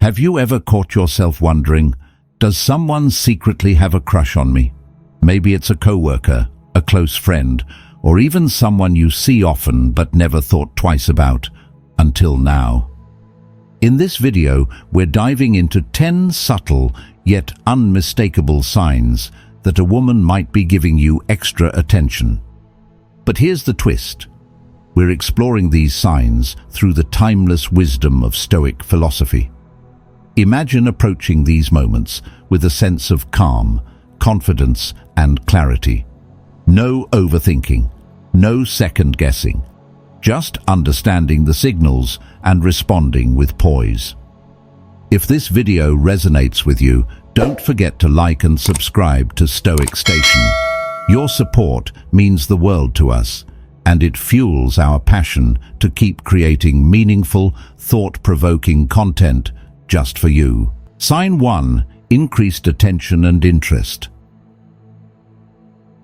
Have you ever caught yourself wondering, does someone secretly have a crush on me? Maybe it's a coworker, a close friend, or even someone you see often but never thought twice about, until now. In this video, we're diving into 10 subtle yet unmistakable signs that a woman might be giving you extra attention. But here's the twist. We're exploring these signs through the timeless wisdom of Stoic philosophy. Imagine approaching these moments with a sense of calm, confidence, and clarity. No overthinking, no second-guessing, just understanding the signals and responding with poise. If this video resonates with you, don't forget to like and subscribe to Stoic Station. Your support means the world to us, and it fuels our passion to keep creating meaningful, thought-provoking content just for you. Sign 1. Increased attention and interest.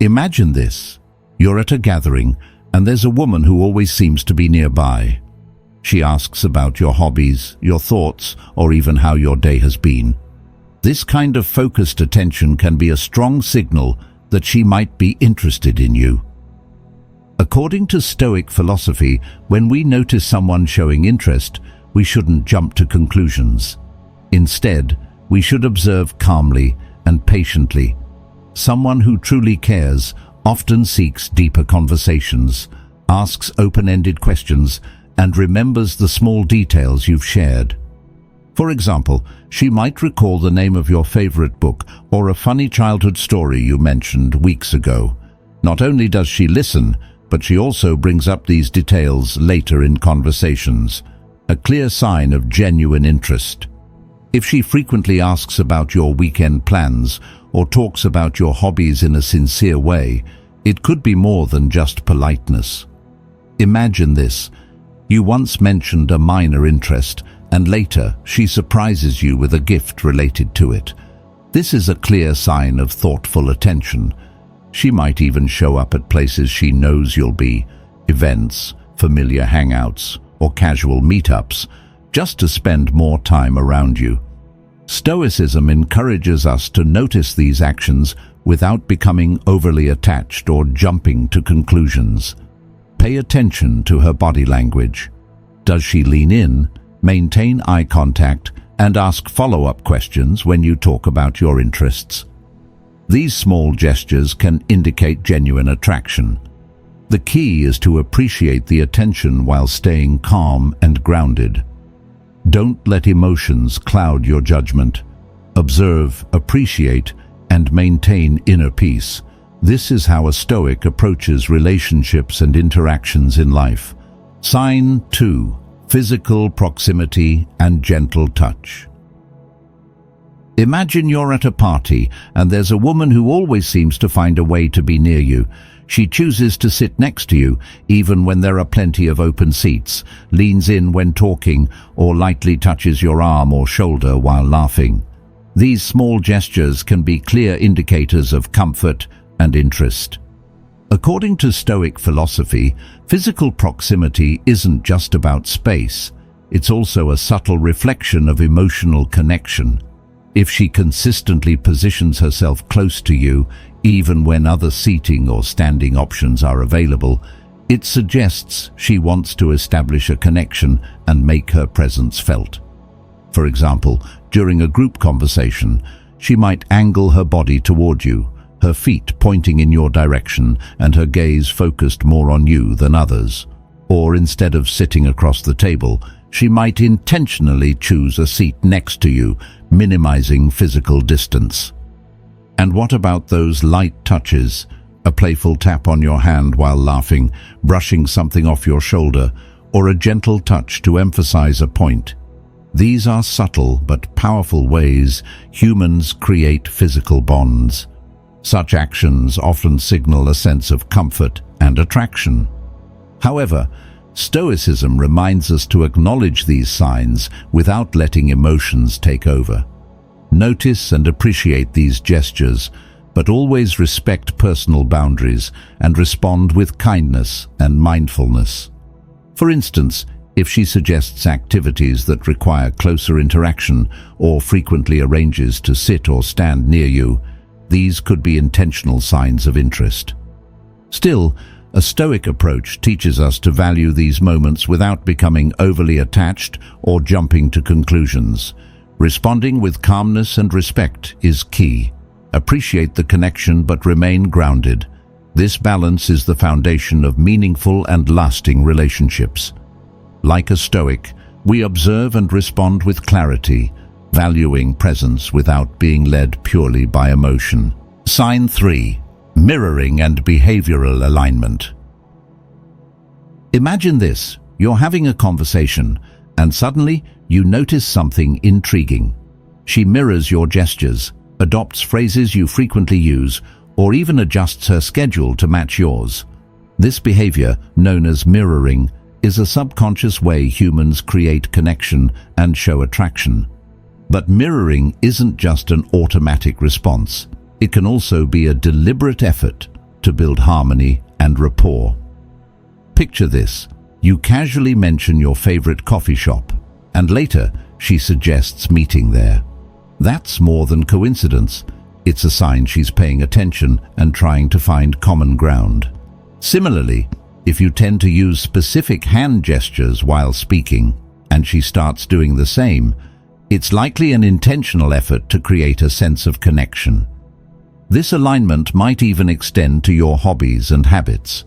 Imagine this. You're at a gathering, and there's a woman who always seems to be nearby. She asks about your hobbies, your thoughts, or even how your day has been. This kind of focused attention can be a strong signal that she might be interested in you. According to Stoic philosophy, when we notice someone showing interest, we shouldn't jump to conclusions. Instead, we should observe calmly and patiently. Someone who truly cares often seeks deeper conversations, asks open-ended questions, and remembers the small details you've shared. For example, she might recall the name of your favorite book or a funny childhood story you mentioned weeks ago. Not only does she listen, but she also brings up these details later in conversations, a clear sign of genuine interest. If she frequently asks about your weekend plans or talks about your hobbies in a sincere way, it could be more than just politeness. Imagine this. You once mentioned a minor interest, and later she surprises you with a gift related to it. This is a clear sign of thoughtful attention. She might even show up at places she knows you'll be, events, familiar hangouts, or casual meetups, just to spend more time around you. Stoicism encourages us to notice these actions without becoming overly attached or jumping to conclusions. Pay attention to her body language. Does she lean in, maintain eye contact, and ask follow-up questions when you talk about your interests? These small gestures can indicate genuine attraction. The key is to appreciate the attention while staying calm and grounded. Don't let emotions cloud your judgment. Observe, appreciate, and maintain inner peace. This is how a Stoic approaches relationships and interactions in life. Sign 2. Physical proximity and gentle touch. Imagine you're at a party and there's a woman who always seems to find a way to be near you. She chooses to sit next to you, even when there are plenty of open seats, leans in when talking, or lightly touches your arm or shoulder while laughing. These small gestures can be clear indicators of comfort and interest. According to Stoic philosophy, physical proximity isn't just about space. It's also a subtle reflection of emotional connection. If she consistently positions herself close to you, even when other seating or standing options are available, it suggests she wants to establish a connection and make her presence felt. For example, during a group conversation, she might angle her body toward you, her feet pointing in your direction and her gaze focused more on you than others. Or instead of sitting across the table, she might intentionally choose a seat next to you, minimizing physical distance. And what about those light touches? A playful tap on your hand while laughing, brushing something off your shoulder, or a gentle touch to emphasize a point. These are subtle but powerful ways humans create physical bonds. Such actions often signal a sense of comfort and attraction. However, Stoicism reminds us to acknowledge these signs without letting emotions take over. Notice and appreciate these gestures, but always respect personal boundaries and respond with kindness and mindfulness. For instance, If she suggests activities that require closer interaction or frequently arranges to sit or stand near you, these could be intentional signs of interest. Still, a Stoic approach teaches us to value these moments without becoming overly attached or jumping to conclusions. Responding with calmness and respect is key. Appreciate the connection but remain grounded. This balance is the foundation of meaningful and lasting relationships. Like a Stoic, we observe and respond with clarity, valuing presence without being led purely by emotion. Sign 3. Mirroring and behavioral alignment. Imagine this: you're having a conversation, and suddenly you notice something intriguing. She mirrors your gestures, adopts phrases you frequently use, or even adjusts her schedule to match yours. This behavior, known as mirroring, is a subconscious way humans create connection and show attraction. But mirroring isn't just an automatic response. It can also be a deliberate effort to build harmony and rapport. Picture this: you casually mention your favorite coffee shop, and later she suggests meeting there. That's more than coincidence. It's a sign she's paying attention and trying to find common ground. Similarly, if you tend to use specific hand gestures while speaking, and she starts doing the same, it's likely an intentional effort to create a sense of connection. This alignment might even extend to your hobbies and habits.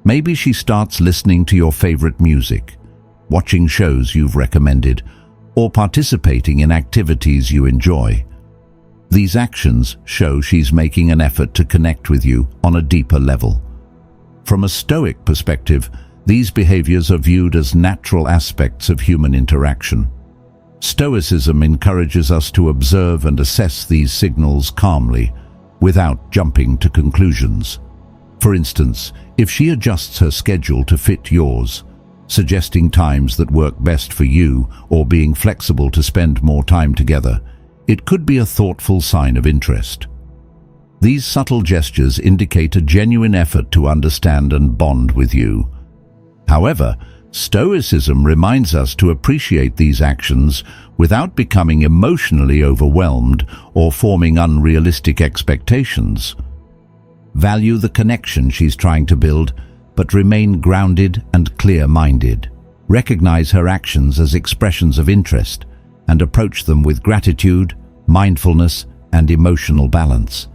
Maybe she starts listening to your favorite music, watching shows you've recommended, or participating in activities you enjoy. These actions show she's making an effort to connect with you on a deeper level. From a Stoic perspective, these behaviors are viewed as natural aspects of human interaction. Stoicism encourages us to observe and assess these signals calmly, without jumping to conclusions. For instance, if she adjusts her schedule to fit yours, suggesting times that work best for you or being flexible to spend more time together, it could be a thoughtful sign of interest. These subtle gestures indicate a genuine effort to understand and bond with you. However, Stoicism reminds us to appreciate these actions without becoming emotionally overwhelmed or forming unrealistic expectations. Value the connection she's trying to build, but remain grounded and clear-minded. Recognize her actions as expressions of interest and approach them with gratitude, mindfulness, and emotional balance.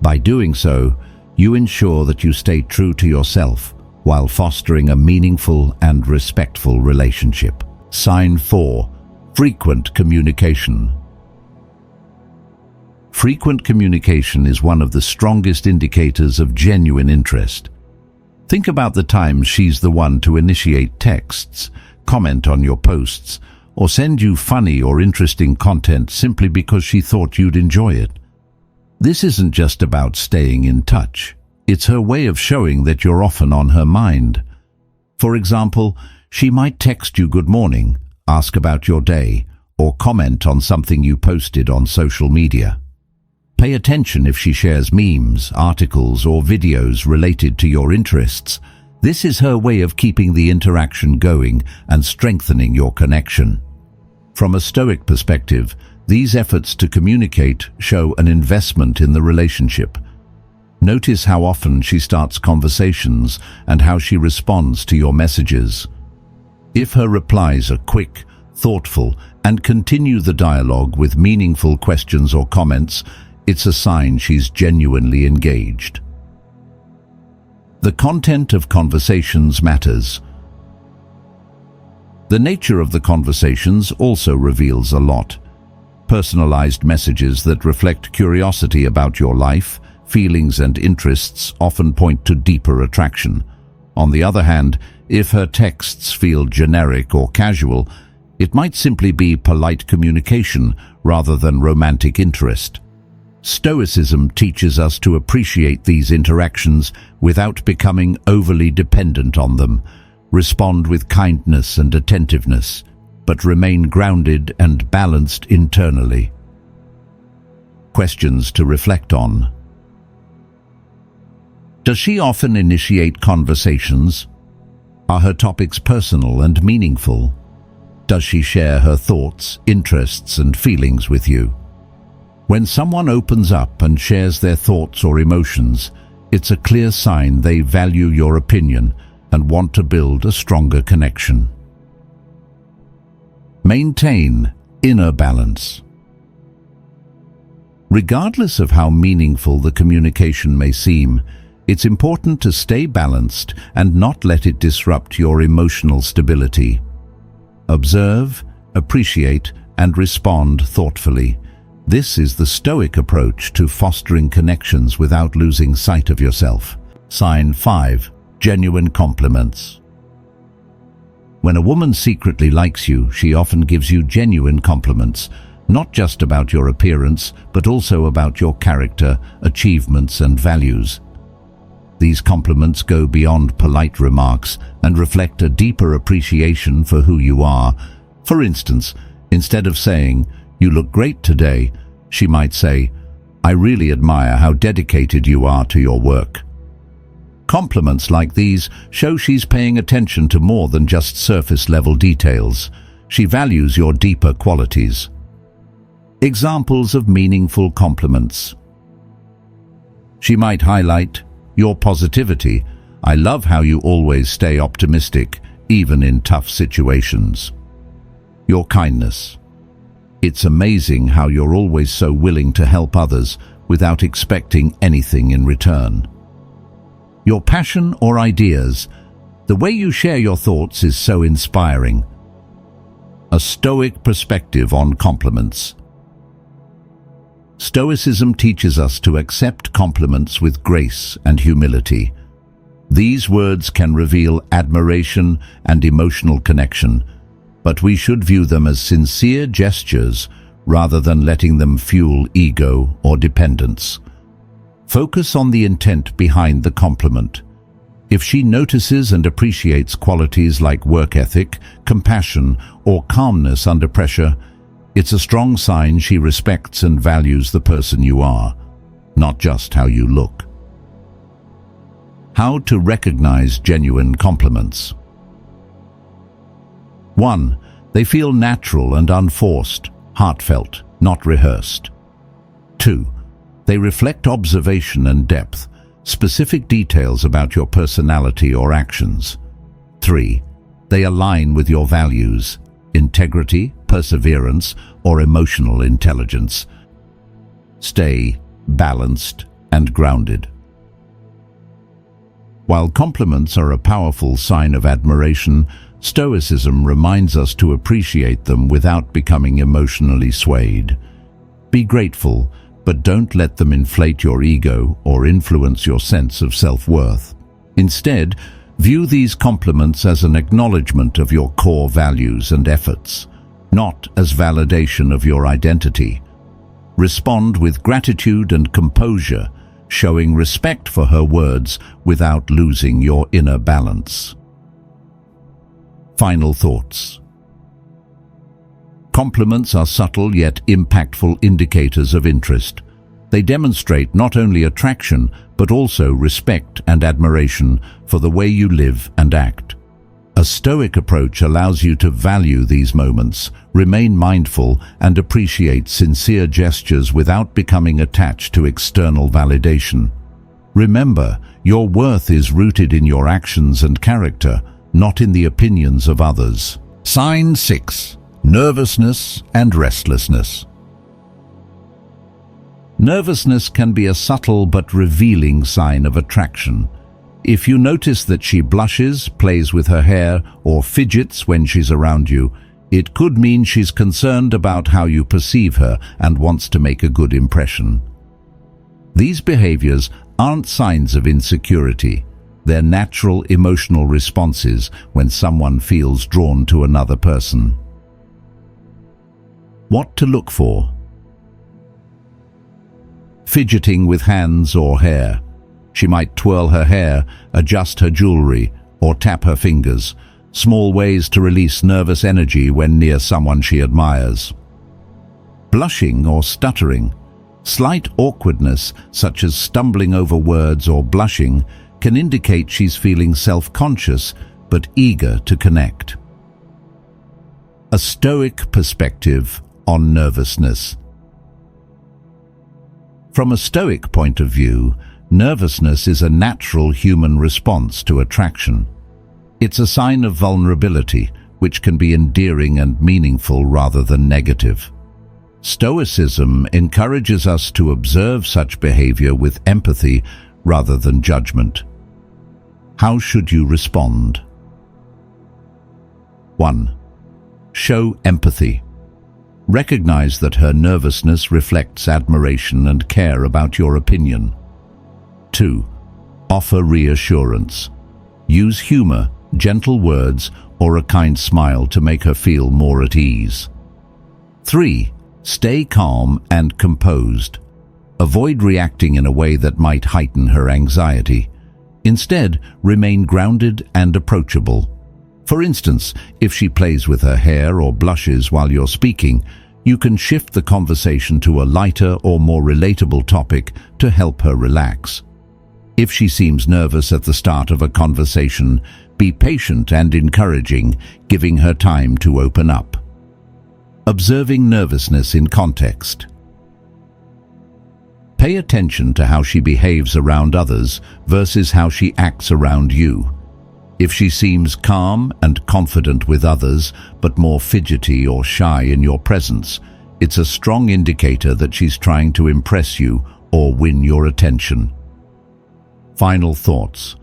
By doing so, you ensure that you stay true to yourself while fostering a meaningful and respectful relationship. Sign 4. Frequent communication. Frequent communication is one of the strongest indicators of genuine interest. Think about the times she's the one to initiate texts, comment on your posts, or send you funny or interesting content simply because she thought you'd enjoy it. This isn't just about staying in touch. It's her way of showing that you're often on her mind. For example, she might text you good morning, ask about your day, or comment on something you posted on social media. Pay attention if she shares memes, articles, or videos related to your interests. This is her way of keeping the interaction going and strengthening your connection. From a Stoic perspective, these efforts to communicate show an investment in the relationship. Notice how often she starts conversations and how she responds to your messages. If her replies are quick, thoughtful, and continue the dialogue with meaningful questions or comments, it's a sign she's genuinely engaged. The content of conversations matters. The nature of the conversations also reveals a lot. Personalized messages that reflect curiosity about your life, feelings, and interests often point to deeper attraction. On the other hand, if her texts feel generic or casual, it might simply be polite communication rather than romantic interest. Stoicism teaches us to appreciate these interactions without becoming overly dependent on them. Respond with kindness and attentiveness, but remain grounded and balanced internally. Questions to reflect on. Does she often initiate conversations? Are her topics personal and meaningful? Does she share her thoughts, interests, and feelings with you? When someone opens up and shares their thoughts or emotions, it's a clear sign they value your opinion and want to build a stronger connection. Maintain inner balance. Regardless of how meaningful the communication may seem, it's important to stay balanced and not let it disrupt your emotional stability. Observe, appreciate, and respond thoughtfully. This is the Stoic approach to fostering connections without losing sight of yourself. Sign 5. Genuine compliments. When a woman secretly likes you, she often gives you genuine compliments, not just about your appearance, but also about your character, achievements, and values. These compliments go beyond polite remarks and reflect a deeper appreciation for who you are. For instance, instead of saying, "You look great today," she might say, "I really admire how dedicated you are to your work." Compliments like these show she's paying attention to more than just surface-level details. She values your deeper qualities. Examples of meaningful compliments. She might highlight your positivity. "I love how you always stay optimistic, even in tough situations." Your kindness. "It's amazing how you're always so willing to help others without expecting anything in return." Your passion or ideas. "The way you share your thoughts is so inspiring." A Stoic perspective on compliments. Stoicism teaches us to accept compliments with grace and humility. These words can reveal admiration and emotional connection, but we should view them as sincere gestures rather than letting them fuel ego or dependence. Focus on the intent behind the compliment. If she notices and appreciates qualities like work ethic, compassion, or calmness under pressure, it's a strong sign she respects and values the person you are, not just how you look. How to recognize genuine compliments. 1. They feel natural and unforced, heartfelt, not rehearsed. 2. They reflect observation and depth, specific details about your personality or actions. 3. They align with your values, integrity, perseverance, or emotional intelligence. Stay balanced and grounded. While compliments are a powerful sign of admiration, Stoicism reminds us to appreciate them without becoming emotionally swayed. Be grateful, but don't let them inflate your ego or influence your sense of self-worth. Instead, view these compliments as an acknowledgement of your core values and efforts, not as validation of your identity. Respond with gratitude and composure, showing respect for her words without losing your inner balance. Final thoughts. Compliments are subtle yet impactful indicators of interest. They demonstrate not only attraction, but also respect and admiration for the way you live and act. A Stoic approach allows you to value these moments, remain mindful, and appreciate sincere gestures without becoming attached to external validation. Remember, your worth is rooted in your actions and character, not in the opinions of others. Sign 6. Nervousness and restlessness. Nervousness can be a subtle but revealing sign of attraction. If you notice that she blushes, plays with her hair, or fidgets when she's around you, it could mean she's concerned about how you perceive her and wants to make a good impression. These behaviors aren't signs of insecurity. They're natural emotional responses when someone feels drawn to another person. What to look for? Fidgeting with hands or hair. She might twirl her hair, adjust her jewelry, or tap her fingers, small ways to release nervous energy when near someone she admires. Blushing or stuttering. Slight awkwardness, such as stumbling over words or blushing, can indicate she's feeling self-conscious, but eager to connect. A Stoic perspective on nervousness. From a Stoic point of view, nervousness is a natural human response to attraction. It's a sign of vulnerability, which can be endearing and meaningful rather than negative. Stoicism encourages us to observe such behavior with empathy rather than judgment. How should you respond? 1. Show empathy. Recognize that her nervousness reflects admiration and care about your opinion. 2. Offer reassurance. Use humor, gentle words, or a kind smile to make her feel more at ease. 3. Stay calm and composed. Avoid reacting in a way that might heighten her anxiety. Instead, remain grounded and approachable. For instance, if she plays with her hair or blushes while you're speaking, you can shift the conversation to a lighter or more relatable topic to help her relax. If she seems nervous at the start of a conversation, be patient and encouraging, giving her time to open up. Observing nervousness in context. Pay attention to how she behaves around others versus how she acts around you. If she seems calm and confident with others, but more fidgety or shy in your presence, it's a strong indicator that she's trying to impress you or win your attention. Final thoughts.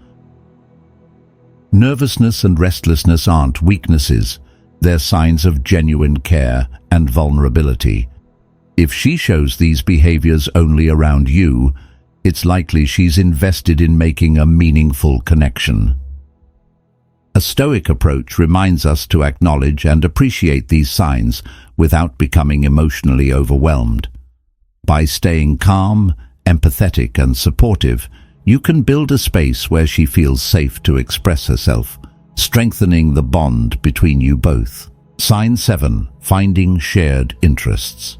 Nervousness and restlessness aren't weaknesses. They're signs of genuine care and vulnerability. If she shows these behaviors only around you, it's likely she's invested in making a meaningful connection. A Stoic approach reminds us to acknowledge and appreciate these signs without becoming emotionally overwhelmed. By staying calm, empathetic, and supportive, you can build a space where she feels safe to express herself, strengthening the bond between you both. Sign 7. Finding shared interests.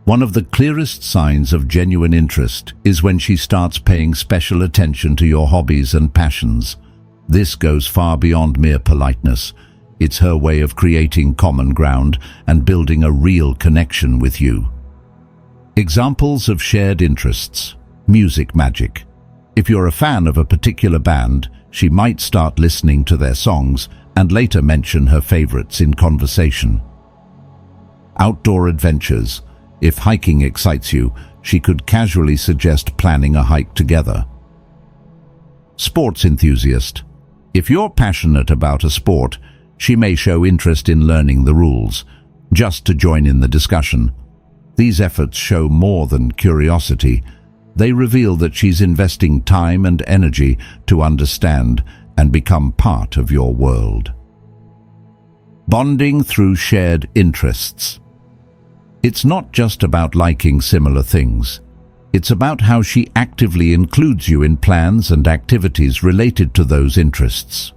One of the clearest signs of genuine interest is when she starts paying special attention to your hobbies and passions. This goes far beyond mere politeness. It's her way of creating common ground and building a real connection with you. Examples of shared interests. Music magic. If you're a fan of a particular band, she might start listening to their songs and later mention her favorites in conversation. Outdoor adventures. If hiking excites you, she could casually suggest planning a hike together. Sports enthusiast. If you're passionate about a sport, she may show interest in learning the rules, just to join in the discussion. These efforts show more than curiosity. They reveal that she's investing time and energy to understand and become part of your world. Bonding through shared interests. It's not just about liking similar things. It's about how she actively includes you in plans and activities related to those interests.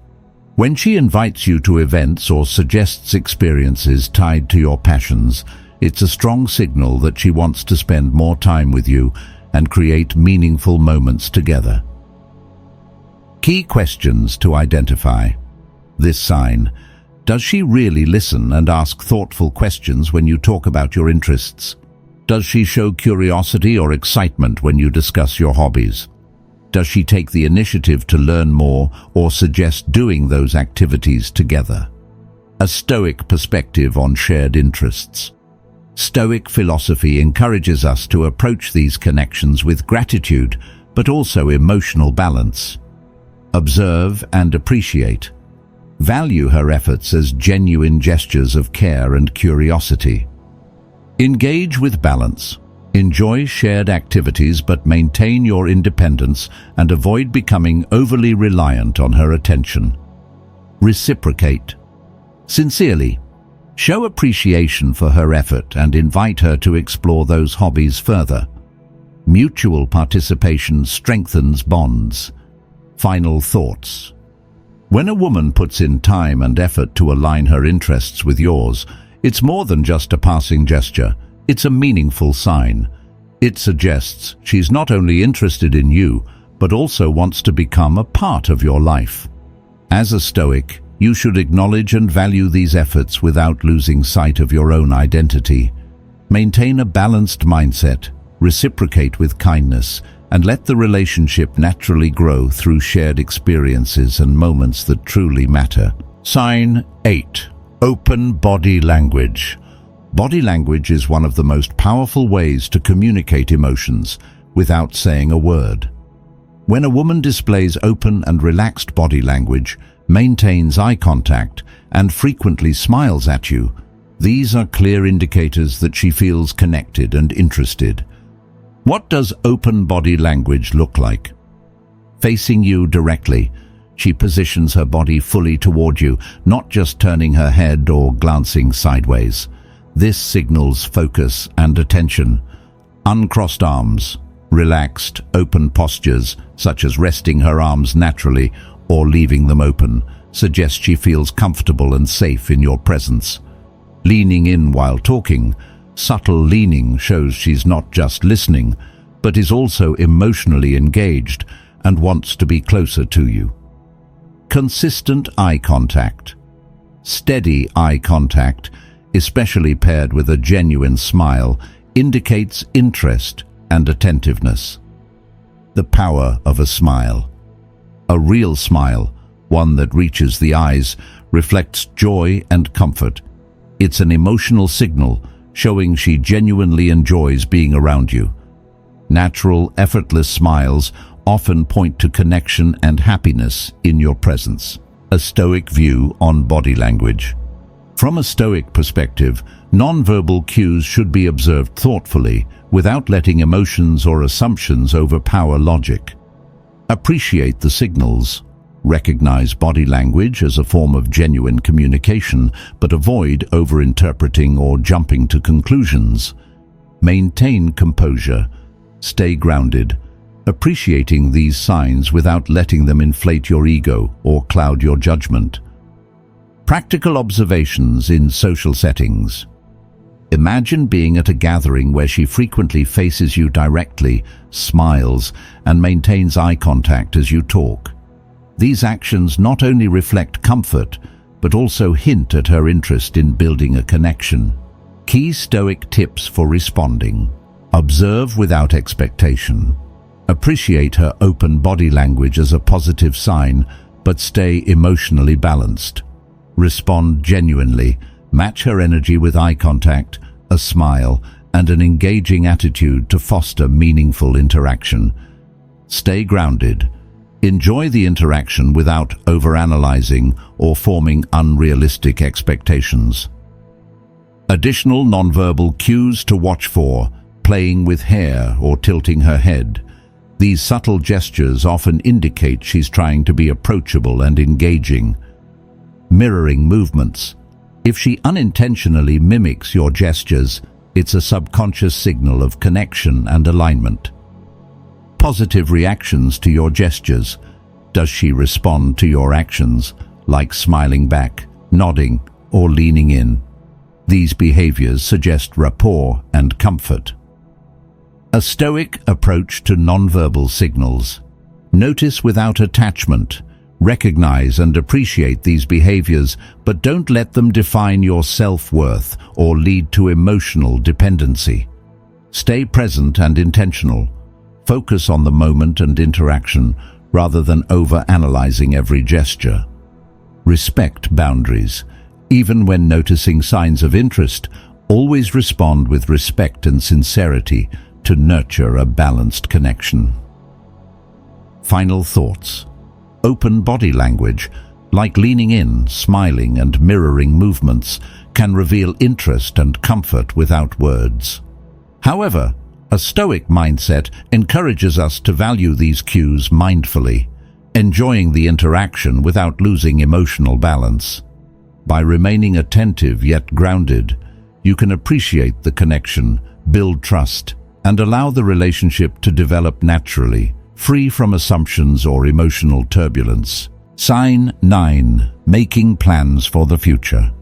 When she invites you to events or suggests experiences tied to your passions, it's a strong signal that she wants to spend more time with you and create meaningful moments together. Key questions to identify. This sign. Does she really listen and ask thoughtful questions when you talk about your interests? Does she show curiosity or excitement when you discuss your hobbies? Does she take the initiative to learn more or suggest doing those activities together? A Stoic perspective on shared interests. Stoic philosophy encourages us to approach these connections with gratitude, but also emotional balance. Observe and appreciate. Value her efforts as genuine gestures of care and curiosity. Engage with balance. Enjoy shared activities but maintain your independence and avoid becoming overly reliant on her attention. Reciprocate. Sincerely. Show appreciation for her effort and invite her to explore those hobbies further. Mutual participation strengthens bonds. Final thoughts. When a woman puts in time and effort to align her interests with yours, it's more than just a passing gesture. It's a meaningful sign. It suggests she's not only interested in you, but also wants to become a part of your life. As a Stoic, You should acknowledge and value these efforts without losing sight of your own identity. Maintain a balanced mindset, reciprocate with kindness, and let the relationship naturally grow through shared experiences and moments that truly matter. Sign 8. Open body language. Body language is one of the most powerful ways to communicate emotions without saying a word. When a woman displays open and relaxed body language, maintains eye contact, and frequently smiles at you, these are clear indicators that she feels connected and interested. What does open body language look like? Facing you directly, she positions her body fully toward you, not just turning her head or glancing sideways. This signals focus and attention. Uncrossed arms, relaxed, open postures, such as resting her arms naturally or leaving them open, suggest she feels comfortable and safe in your presence. Leaning in while talking, subtle leaning shows she's not just listening, but is also emotionally engaged and wants to be closer to you. Consistent eye contact. Steady eye contact, especially paired with a genuine smile, indicates interest and attentiveness. The power of a smile. A real smile, one that reaches the eyes, reflects joy and comfort. It's an emotional signal showing she genuinely enjoys being around you. Natural, effortless smiles often point to connection and happiness in your presence. A Stoic view on body language. From a Stoic perspective, nonverbal cues should be observed thoughtfully, without letting emotions or assumptions overpower logic. Appreciate the signals. Recognize body language as a form of genuine communication, but avoid overinterpreting or jumping to conclusions. Maintain composure. Stay grounded, appreciating these signs without letting them inflate your ego or cloud your judgment. Practical observations in social settings. Imagine being at a gathering where she frequently faces you directly, smiles, and maintains eye contact as you talk. These actions not only reflect comfort, but also hint at her interest in building a connection. Key Stoic tips for responding. Observe without expectation. Appreciate her open body language as a positive sign, but stay emotionally balanced. Respond genuinely. Match her energy with eye contact, a smile, and an engaging attitude to foster meaningful interaction. Stay grounded. Enjoy the interaction without overanalyzing or forming unrealistic expectations. Additional nonverbal cues to watch for: playing with hair or tilting her head. These subtle gestures often indicate she's trying to be approachable and engaging. Mirroring movements. If she unintentionally mimics your gestures, it's a subconscious signal of connection and alignment. Positive reactions to your gestures. Does she respond to your actions, like smiling back, nodding, or leaning in? These behaviors suggest rapport and comfort. A Stoic approach to nonverbal signals. Notice without attachment. Recognize and appreciate these behaviors, but don't let them define your self-worth or lead to emotional dependency. Stay present and intentional. Focus on the moment and interaction rather than over-analyzing every gesture. Respect boundaries. Even when noticing signs of interest, always respond with respect and sincerity to nurture a balanced connection. Final thoughts. Open body language, like leaning in, smiling, and mirroring movements, can reveal interest and comfort without words. However, a Stoic mindset encourages us to value these cues mindfully, enjoying the interaction without losing emotional balance. By remaining attentive yet grounded, you can appreciate the connection, build trust, and allow the relationship to develop naturally, free from assumptions or emotional turbulence. Sign 9. Making plans for the future.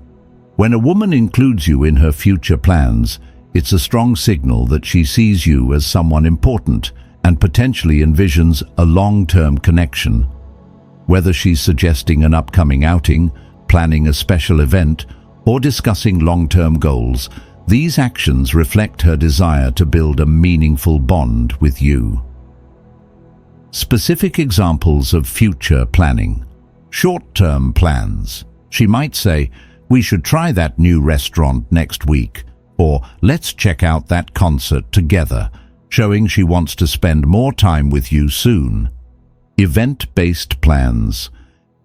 When a woman includes you in her future plans, it's a strong signal that she sees you as someone important and potentially envisions a long-term connection. Whether she's suggesting an upcoming outing, planning a special event, or discussing long-term goals, these actions reflect her desire to build a meaningful bond with you. Specific examples of future planning. Short-term plans. She might say, "We should try that new restaurant next week," or "Let's check out that concert together," showing she wants to spend more time with you soon. Event-based plans.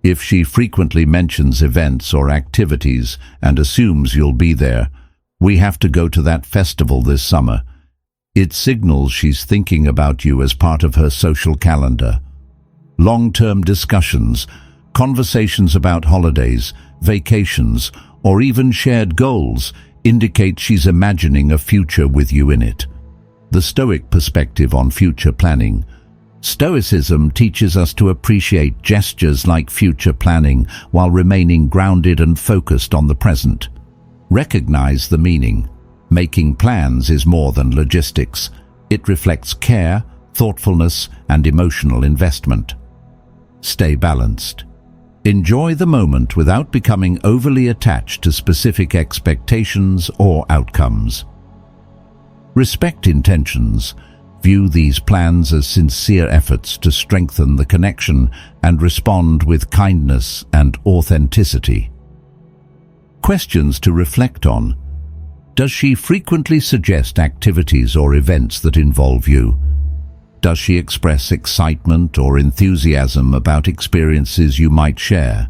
If she frequently mentions events or activities and assumes you'll be there, "We have to go to that festival this summer," it signals she's thinking about you as part of her social calendar. Long-term discussions. Conversations about holidays, vacations, or even shared goals indicate she's imagining a future with you in it. The Stoic perspective on future planning. Stoicism teaches us to appreciate gestures like future planning while remaining grounded and focused on the present. Recognize the meaning. Making plans is more than logistics. It reflects care, thoughtfulness, and emotional investment. Stay balanced. Enjoy the moment without becoming overly attached to specific expectations or outcomes. Respect intentions. View these plans as sincere efforts to strengthen the connection and respond with kindness and authenticity. Questions to reflect on. Does she frequently suggest activities or events that involve you? Does she express excitement or enthusiasm about experiences you might share?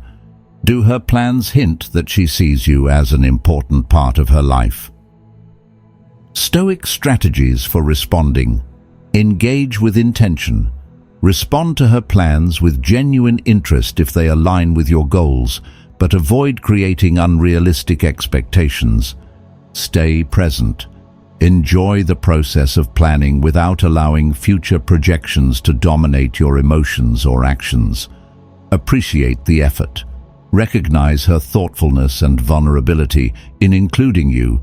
Do her plans hint that she sees you as an important part of her life? Stoic strategies for responding. Engage with intention. Respond to her plans with genuine interest if they align with your goals, but avoid creating unrealistic expectations. Stay present. Enjoy the process of planning without allowing future projections to dominate your emotions or actions. Appreciate the effort. Recognize her thoughtfulness and vulnerability in including you,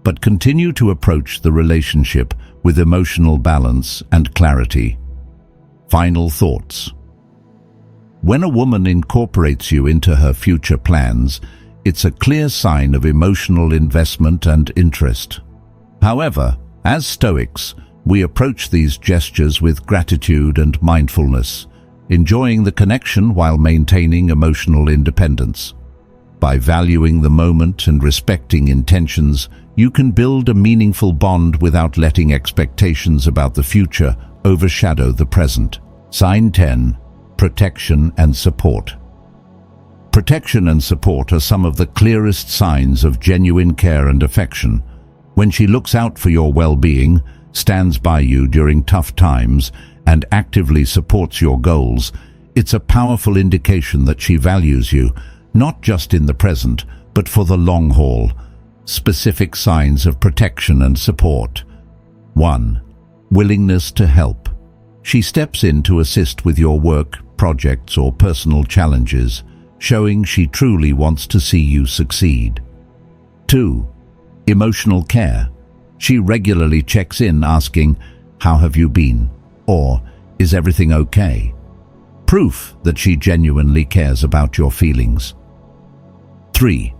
but continue to approach the relationship with emotional balance and clarity. Final thoughts. When a woman incorporates you into her future plans, it's a clear sign of emotional investment and interest. However, as Stoics, we approach these gestures with gratitude and mindfulness, enjoying the connection while maintaining emotional independence. By valuing the moment and respecting intentions, you can build a meaningful bond without letting expectations about the future overshadow the present. Sign 10. Protection and support. Protection and support are some of the clearest signs of genuine care and affection. When she looks out for your well-being, stands by you during tough times, and actively supports your goals, it's a powerful indication that she values you, not just in the present, but for the long haul. Specific signs of protection and support. 1. Willingness to help. She steps in to assist with your work, projects, or personal challenges, showing she truly wants to see you succeed. 2. Emotional care. She regularly checks in asking, "How have you been?" or "Is everything okay?" Proof that she genuinely cares about your feelings. 3.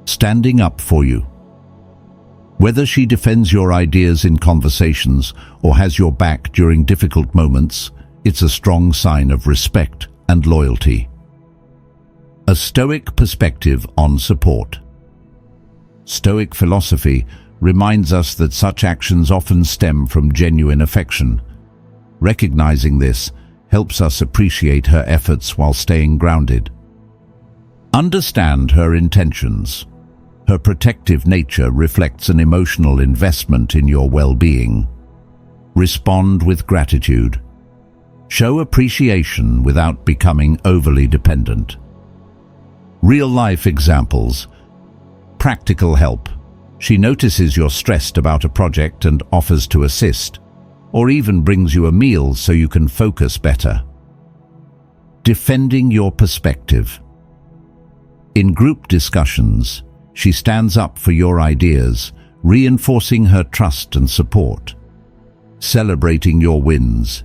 Standing up for you. Whether she defends your ideas in conversations or has your back during difficult moments, it's a strong sign of respect and loyalty. A Stoic perspective on support. Stoic philosophy reminds us that such actions often stem from genuine affection. Recognizing this helps us appreciate her efforts while staying grounded. Understand her intentions. Her protective nature reflects an emotional investment in your well-being. Respond with gratitude. Show appreciation without becoming overly dependent. Real-life examples. Practical help. She notices you're stressed about a project and offers to assist, or even brings you a meal so you can focus better. Defending your perspective. In group discussions, she stands up for your ideas, reinforcing her trust and support. Celebrating your wins.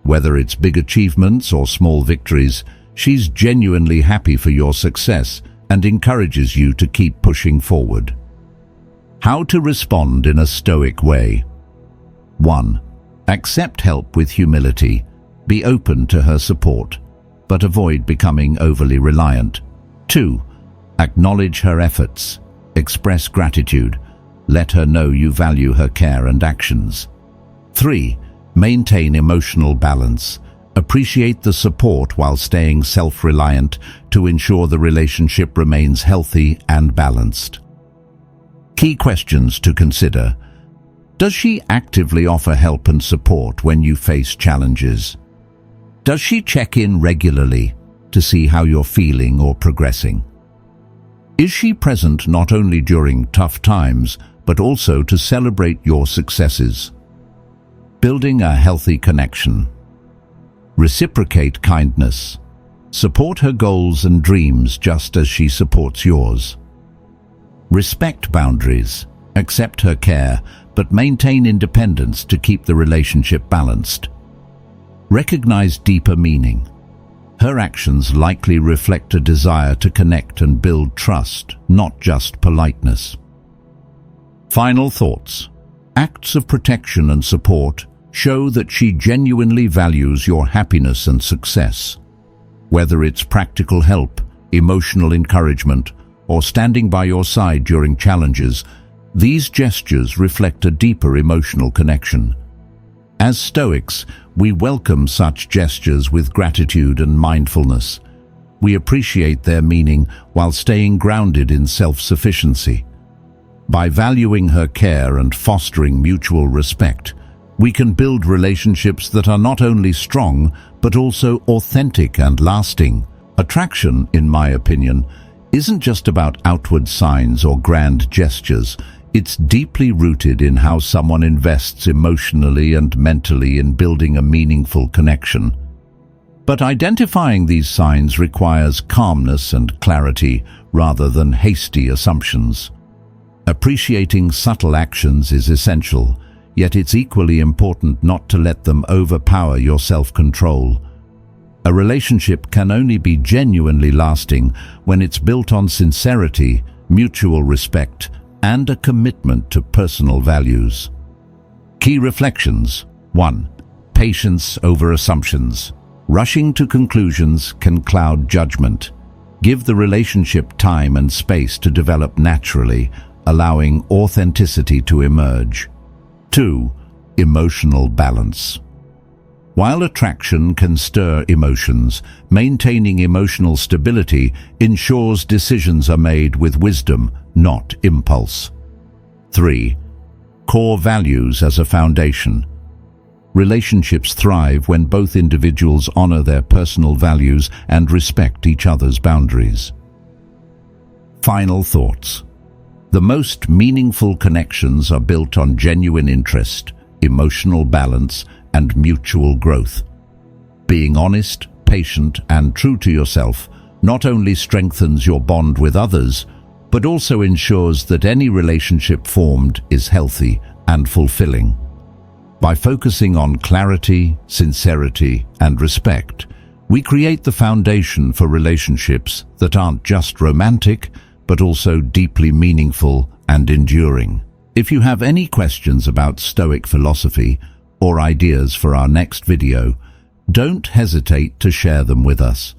Whether it's big achievements or small victories, she's genuinely happy for your success and encourages you to keep pushing forward. How to respond in a Stoic way. 1. Accept help with humility. Be open to her support, but avoid becoming overly reliant. 2. Acknowledge her efforts. Express gratitude. Let her know you value her care and actions. 3. Maintain emotional balance. Appreciate the support while staying self-reliant to ensure the relationship remains healthy and balanced. Key questions to consider. Does she actively offer help and support when you face challenges? Does she check in regularly to see how you're feeling or progressing? Is she present not only during tough times, but also to celebrate your successes? Building a healthy connection. Reciprocate kindness. Support her goals and dreams just as she supports yours. Respect boundaries. Accept her care, but maintain independence to keep the relationship balanced. Recognize deeper meaning. Her actions likely reflect a desire to connect and build trust, not just politeness. Final thoughts. Acts of protection and support show that she genuinely values your happiness and success. Whether it's practical help, emotional encouragement, or standing by your side during challenges, these gestures reflect a deeper emotional connection. As Stoics, we welcome such gestures with gratitude and mindfulness. We appreciate their meaning while staying grounded in self-sufficiency. By valuing her care and fostering mutual respect, we can build relationships that are not only strong, but also authentic and lasting. Attraction, in my opinion, isn't just about outward signs or grand gestures. It's deeply rooted in how someone invests emotionally and mentally in building a meaningful connection. But identifying these signs requires calmness and clarity rather than hasty assumptions. Appreciating subtle actions is essential, yet it's equally important not to let them overpower your self-control. A relationship can only be genuinely lasting when it's built on sincerity, mutual respect, and a commitment to personal values. Key reflections. 1. Patience over assumptions. Rushing to conclusions can cloud judgment. Give the relationship time and space to develop naturally, allowing authenticity to emerge. 2. Emotional balance. While attraction can stir emotions, maintaining emotional stability ensures decisions are made with wisdom, not impulse. 3. Core values as a foundation. Relationships thrive when both individuals honor their personal values and respect each other's boundaries. Final thoughts. The most meaningful connections are built on genuine interest, emotional balance, and mutual growth. Being honest, patient, and true to yourself not only strengthens your bond with others, but also ensures that any relationship formed is healthy and fulfilling. By focusing on clarity, sincerity, and respect, we create the foundation for relationships that aren't just romantic, but also deeply meaningful and enduring. If you have any questions about Stoic philosophy or ideas for our next video, don't hesitate to share them with us.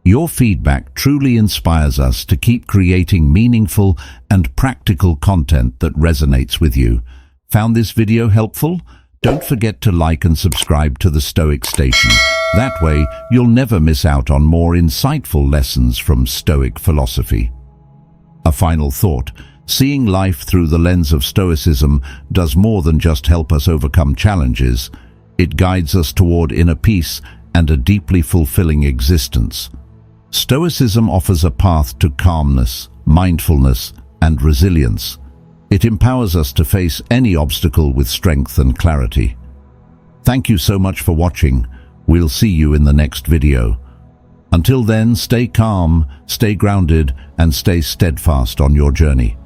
Your feedback truly inspires us to keep creating meaningful and practical content that resonates with you. Found this video helpful? Don't forget to like and subscribe to the Stoic Station. That way, you'll never miss out on more insightful lessons from Stoic philosophy. A final thought. Seeing life through the lens of Stoicism does more than just help us overcome challenges. It guides us toward inner peace and a deeply fulfilling existence. Stoicism offers a path to calmness, mindfulness, and resilience. It empowers us to face any obstacle with strength and clarity. Thank you so much for watching. We'll see you in the next video. Until then, stay calm, stay grounded, and stay steadfast on your journey.